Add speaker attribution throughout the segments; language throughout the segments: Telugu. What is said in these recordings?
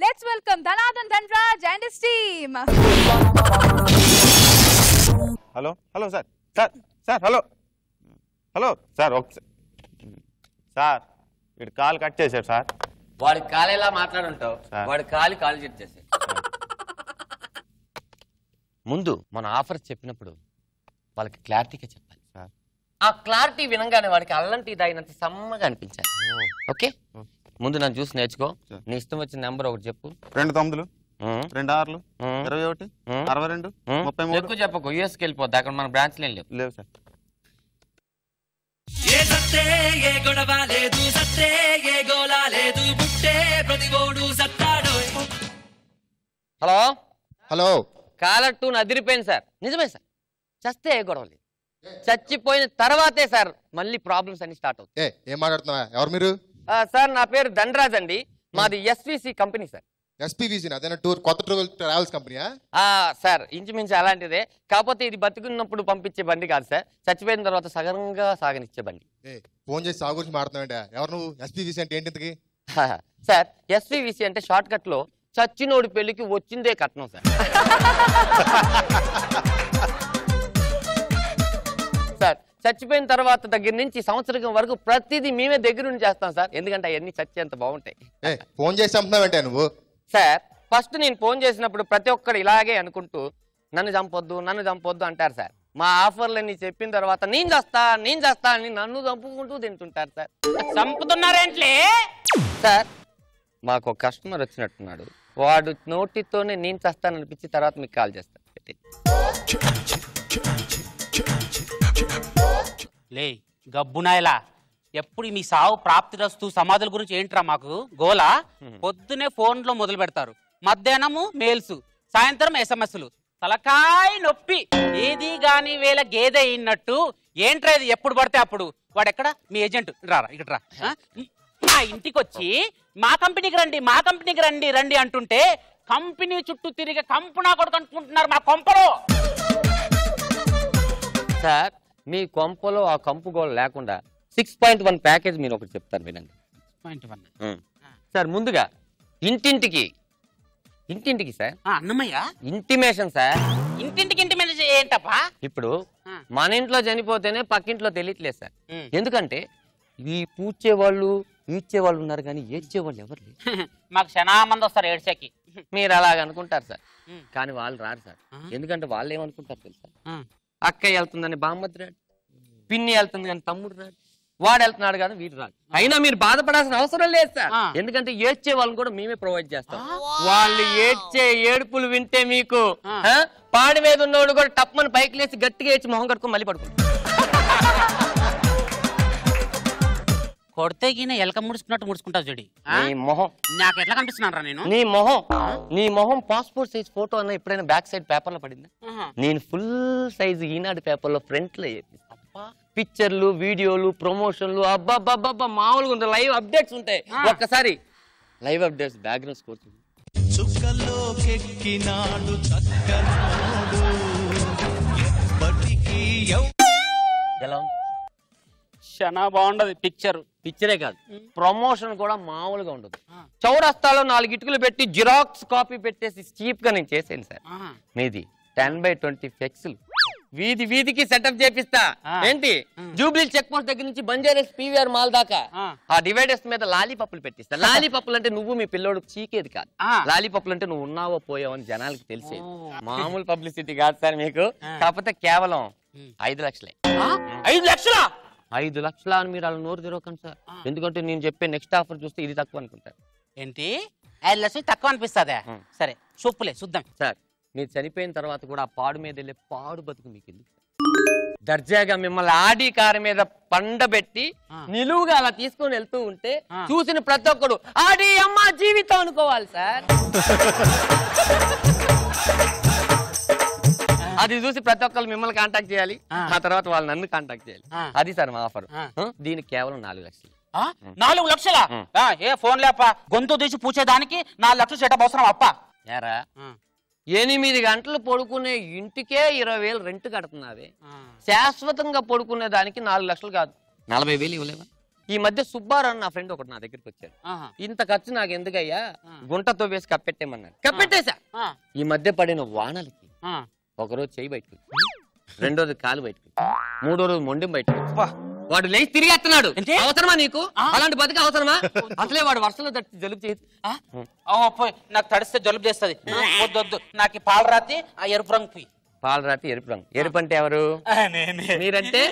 Speaker 1: Let's welcome Dhanadhan Dhanraj and his team.
Speaker 2: Hello, hello, sir. Sir, hello. Hello, sir. Okay. Sir, వీడు కాల్ కట్ చేశాడు సార్.
Speaker 3: వాడి కాల్ ఎలా మాట్లాడుంటావు, వాడి కాల్ కట్ చేశాడు. ముందు మన ఆఫర్స్ చెప్పినప్పుడు వాళ్ళకి క్లారిటీగా చెప్పాలి సార్. ఆ క్లారిటీ వినంగానే వాడికి అల్లం టీ తాగినంత సమ్మగా అనిపించాలి. ఓకే, ముందు నన్ను చూసి నేర్చుకో. నీ ఇష్టం వచ్చిన నెంబర్ ఒకటి చెప్పు.
Speaker 2: 2 9 2 6 21 62 33.
Speaker 3: ఎక్కువ చెప్పకు, యూఎస్కి వెళ్ళిపోద్ది. అక్కడ మన బ్రాంచ్ లేవు
Speaker 2: sir.
Speaker 3: Hello
Speaker 4: hello,
Speaker 3: caller tune అదిరిపోయింది సార్. నిజమే సార్, చస్తే ఏ గొడవ లేదు. చచ్చిపోయిన తర్వాతే సార్ మళ్ళీ ప్రాబ్లమ్స్ అన్ని స్టార్ట్ అవుతాయి.
Speaker 4: ఏం మాట్లాడుతున్నా? ఎవరు మీరు?
Speaker 3: సార్ నా పేరు ధనరాజ్ అండి, మాది ఎస్విసి కంపెనీ సార్.
Speaker 4: ఎస్పీవీసీ అదేనా? కొత్త ట్రావెల్స్ కంపెనీయా?
Speaker 3: సార్ ఇంచుమించు అలాంటిదే, కాకపోతే ఇది బతుకున్నప్పుడు పంపించే బండి కాదు సార్, చచ్చిపోయిన తర్వాత సగంగా సాగనిచ్చే బండి.
Speaker 4: ఫోన్ చేసి సాగు గురించి మాట్లాడుతున్నావంటే ఎవరు నువ్వు? ఎస్పీవీసీ అంటే ఏంటి ఇంతకి?
Speaker 3: సార్ ఎస్విసి అంటే షార్ట్ కట్ లో చచ్చినోడి పెళ్లికి వచ్చిందే కట్నం సార్. సార్ చచ్చిపోయిన తర్వాత దగ్గర నుంచి సంవత్సరం వరకు ప్రతిదీ మేమే దగ్గర నుంచి చేస్తాం సార్, ఎందుకంటే అవన్నీ చచ్చేంత బాగుంటాయి.
Speaker 4: ఫోన్ చేసి చంపుతున్నావంటే నువ్వు?
Speaker 3: సార్ ఫస్ట్ నేను ఫోన్ చేసినప్పుడు ప్రతి ఒక్కరు ఇలాగే అనుకుంటూ నన్ను చంపొద్దు అంటారు సార్. మా ఆఫర్లన్నీ చెప్పిన తర్వాత నేను చేస్తా అని నన్ను చంపుకుంటూ తింటుంటారు సార్.
Speaker 5: చంపుతున్నారేంట్లే
Speaker 3: సార్ మాకు ఒక కస్టమర్ వచ్చినట్టున్నాడు, వాడు నోటితోనే నేను చేస్తాననిపించి తర్వాత మీకు కాల్ చేస్తాను.
Speaker 5: లే గబ్బునాయలా, ఎప్పుడు మీ సావు ప్రాప్తిరస్తు సమాధుల గురించి ఏంట్రా మాకు గోలా? పొద్దునే ఫోన్ లో మొదలు పెడతారు, మధ్యాహ్నము మెయిల్స్, సాయంత్రం ఎస్ఎంఎస్లు, తలకాయ నొప్పి. ఏది గాని వేళ గేదె అయినట్టు ఏంట్రా ఇది ఎప్పుడు పడితే అప్పుడు. వాడెక్కడ మీ ఏజెంట్? రారా ఇక్కడ రా. మా ఇంటికి వచ్చి మా కంపెనీకి రండి అంటుంటే కంపెనీ చుట్టూ తిరిగి కంపునా కొడుకు అనుకుంటున్నారు మా కొంపలో.
Speaker 3: సార్ మీ కొంపలో ఆ కంపు గోళ లేకుండా 6.1 ప్యాకేజ్ మీరు ఒకటి చెప్తాను వినండి.
Speaker 5: 6.1
Speaker 3: సార్ ముందుగా ఇంటింటికి సార్
Speaker 5: అన్నమయ్య
Speaker 3: ఇంటిమేషన్ సార్.
Speaker 5: ఇంటింటికి ఇంటిమేషన్ ఏంటప్పా?
Speaker 3: ఇప్పుడు మన ఇంట్లో చనిపోతేనే పక్కింట్లో తెలియట్లేదు సార్, ఎందుకంటే ఈ పూడ్చేవాళ్ళు ఈడ్చేవాళ్ళు ఉన్నారు కానీ ఏడ్చేవాళ్ళు ఎవరు లేరు.
Speaker 5: మాకు క్షణామంది వస్తారు ఏడ్చేకి.
Speaker 3: మీరు అలాగ అనుకుంటారు సార్, కానీ వాళ్ళు రారు సార్. ఎందుకంటే వాళ్ళు ఏమనుకుంటారు తెలుసా? అక్కయ్య వెళ్తుందని బామ్మద్దు రాడు, పిన్ని వెళ్తుంది కానీ తమ్ముడు రాడు, వాడు వెళ్తున్నాడు కానీ వీడు రాడు. అయినా మీరు బాధపడాల్సిన అవసరం లేదు సార్, ఎందుకంటే ఏడ్చే వాళ్ళని కూడా మేమే ప్రొవైడ్ చేస్తాం. వాళ్ళు ఏడ్చే ఏడుపులు వింటే మీకు పాడి మీద ఉన్నోడు కూడా టప్మని పైకి లేచి గట్టిగా ఏడ్చి మొహం కట్టుకుని మళ్ళీ పడుకుంటారు.
Speaker 5: కొడితే గిన ఎలక ముడుచుకున్నట్టు ముడుచుకుంటావు చూడి.
Speaker 3: మొహం
Speaker 5: నాకు ఎట్లా కనిపిస్తున్నాను రా నేను?
Speaker 3: నీ మొహం పాస్పోర్ట్ సైజ్ ఫోటో అన్న ఎప్పుడైనా బ్యాక్ సైడ్ పేపర్ లో పడిందా? నేను ఫుల్ సైజ్ ఈనాడు పేపర్ లో ఫ్రంట్ లో పిక్చర్లు, వీడియోలు, ప్రమోషన్లు, అబ్బాబ్బాబ్బా మామూలుగా ఉంటాయి. లైవ్ అప్డేట్స్ ఉంటాయి. ఒక్కసారి లైవ్ అప్డేట్స్ బ్యాక్గ్రౌండ్ స్కోర్ ఎలా
Speaker 5: చాలా బాగుండదు
Speaker 3: పిక్చరే కాదు, ప్రమోషన్ కూడా మామూలుగా ఉండదు. చౌరస్తాలో 4 ఇటుకలు పెట్టి జిరాక్స్ కాపీ పెట్టేసి చీప్ గా నేను చేసాను సార్. మీది 10x20 ఫ్లెక్స్లు వీధికి సెటప్ చేపిస్తా. ఏంటి జూబ్లీ చెక్ పోస్ట్ దగ్గర నుంచి బంజారాస్ పీవీఆర్ మాల్ దాకా ఆ డివైడర్స్ మీద లాలీపప్పులు పెట్టిస్తా. లాలీపప్పులు అంటే నువ్వు మీ పిల్లోడు చీకేది కాదు, లాలీపప్పులు అంటే నువ్వు ఉన్నావో పోయావో అని జనాలకు తెలిసేది. మామూలు పబ్లిసిటీ కాదు సార్ మీకు, కాకపోతే కేవలం 5 లక్షలే.
Speaker 5: 5 లక్షలా?
Speaker 3: 5 లక్షల అని మీరు అలా నోరు తెరవకండి సార్, ఎందుకంటే నేను చెప్పే నెక్స్ట్ ఆఫర్ చూస్తే ఇది తక్కువ అనుకుంటారు.
Speaker 5: ఏంటి 5 లక్షలు తక్కువ అనిపిస్తుందా? సరే చూపులే చూద్దాం
Speaker 3: సార్. మీరు చనిపోయిన తర్వాత కూడా ఆ పాడు మీద వెళ్ళే పాడు బతుకు మీకు ఎందుకు? దర్జాగా మిమ్మల్ని ఆడి కారు మీద పండబెట్టి నిలువుగా అలా తీసుకొని వెళ్తూ ఉంటే చూసిన ప్రతి ఒక్కడు ఆడి అమ్మ జీవితం అనుకోవాలి సార్. అది చూసి ప్రతి ఒక్కరు మిమ్మల్ని కాంటాక్ట్ చేయాలి, ఆ తర్వాత వాళ్ళు నన్ను కాంటాక్ట్ చేయాలి. అది సార్ మా ఆఫర్. దీనికి కేవలం 4 లక్షలు.
Speaker 5: 4 లక్షలా? ఏ ఫోన్ లేప గొంతు తీసి పూచేదానికి 4 లక్షలు సెటప్ అవసరం అప్ప?
Speaker 3: ఏరా 8 గంటలు పడుకునే ఇంటికే 20,000 రెంట్ కడుతున్నావే, శాశ్వతంగా పడుకునే దానికి 4 లక్షలు కాదు 40,000 ఇవ్వలేవా? ఈ మధ్య సుబ్బారావు నా ఫ్రెండ్ ఒకటి నా దగ్గరికి వచ్చాడు. ఇంత ఖర్చు నాకు ఎందుకయ్యా, గుంటతో వేసి కప్పెట్టేమన్నాడు. కప్పెట్టేశా. ఈ మధ్య పడిన వానలకి ఒకరోజు చెయ్యి బయటకు, రెండో రోజు కాలు బయటకు, మూడో రోజు మొండెం బయటకు. వాడు లేచి తిరిగేస్తున్నాడు. అవసరమా నీకు అలాంటి బతికి? అవసరమా? అసలే వాడు వర్షంలో తడిచి జలుబు చేసి
Speaker 5: నాకు తడిస్తే జలుబు చేస్తుంది. వద్దు, నాకు పాలు రాతి ఆ ఎరుపు రంగు పోయి.
Speaker 3: పాలు రాతి ఎరుపు రంగు. ఎరుపు అంటే ఎవరు? మీరంటే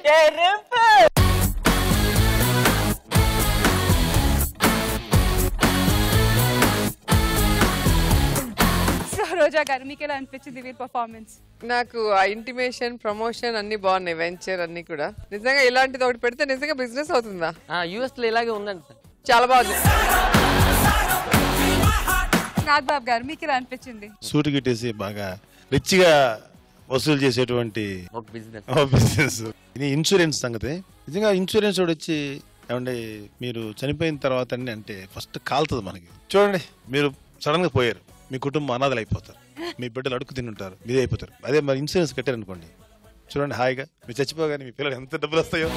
Speaker 1: రోజా గారు మీకు ఎలా అనిపించింది వీరి పర్ఫార్మెన్స్?
Speaker 6: నాకు ఆ ఇంటిమేషన్, ప్రమోషన్ అన్ని బాగున్నాయి, వెంచర్ అన్ని కూడా. నిజంగా ఇలాంటిది ఒకటి పెడితే నిజంగా బిజినెస్ అవుతుందా?
Speaker 3: యూఎస్ లో ఇలాగే ఉందండి సార్.
Speaker 6: చాలా బాగుంది.
Speaker 1: నాగబాబు గారు మీకు ఎలా అనిపించింది?
Speaker 7: సూట్ గిట్టేసి బాగా రిచ్ గా వసూలు చేసేటువంటి బిజినెస్. ఇది ఇన్సూరెన్స్ సంగతి. నిజంగా ఇన్సూరెన్స్ వాడు వచ్చి ఏమండి మీరు చనిపోయిన తర్వాత అంటే ఫస్ట్ కాలుతుంది మనకి. చూడండి, మీరు సడన్ గా పోయారు, మీ కుటుంబం అనాథలు అయిపోతారు, మీ బిడ్డలు అడుగు తింటుంటారు, మీదే అయిపోతారు. అదే మరి ఇన్సూరెన్స్ కట్టారనుకోండి, చూడండి హాయిగా మీరు చచ్చిపోగానే మీ పిల్లలు ఎంత డబ్బులు వస్తాయో.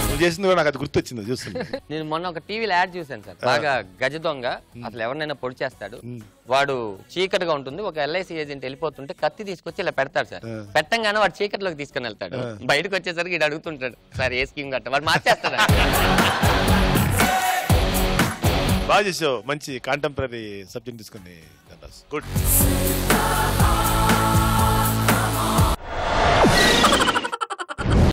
Speaker 7: నువ్వు చేసింది కూడా నాకు అది గుర్తొచ్చింది చూస్తుంది.
Speaker 3: నేను మొన్న ఒక టీవీలో యాడ్ చూసాను సార్. బాగా గజ దొంగ అసలు ఎవరినైనా పొడి చేస్తాడు. వాడు చీకటిగా ఉంటుంది, ఒక ఎల్ఐసి ఏజెంట్ వెళ్ళిపోతుంటే కత్తి తీసుకొచ్చి ఇలా పెడతాడు సార్. పెట్టంగానే వాడు చీకటిలోకి తీసుకుని వెళ్తాడు. బయటకు వచ్చేసరికి ఇది అడుగుతుంటాడు, సార్ ఏ స్కీమ్ కట్ట, వాడు మార్చేస్తాడు.
Speaker 7: బాగా చేసావు, మంచి కాంటెంపరీ సబ్జెక్ట్ తీసుకుని. గుడ్.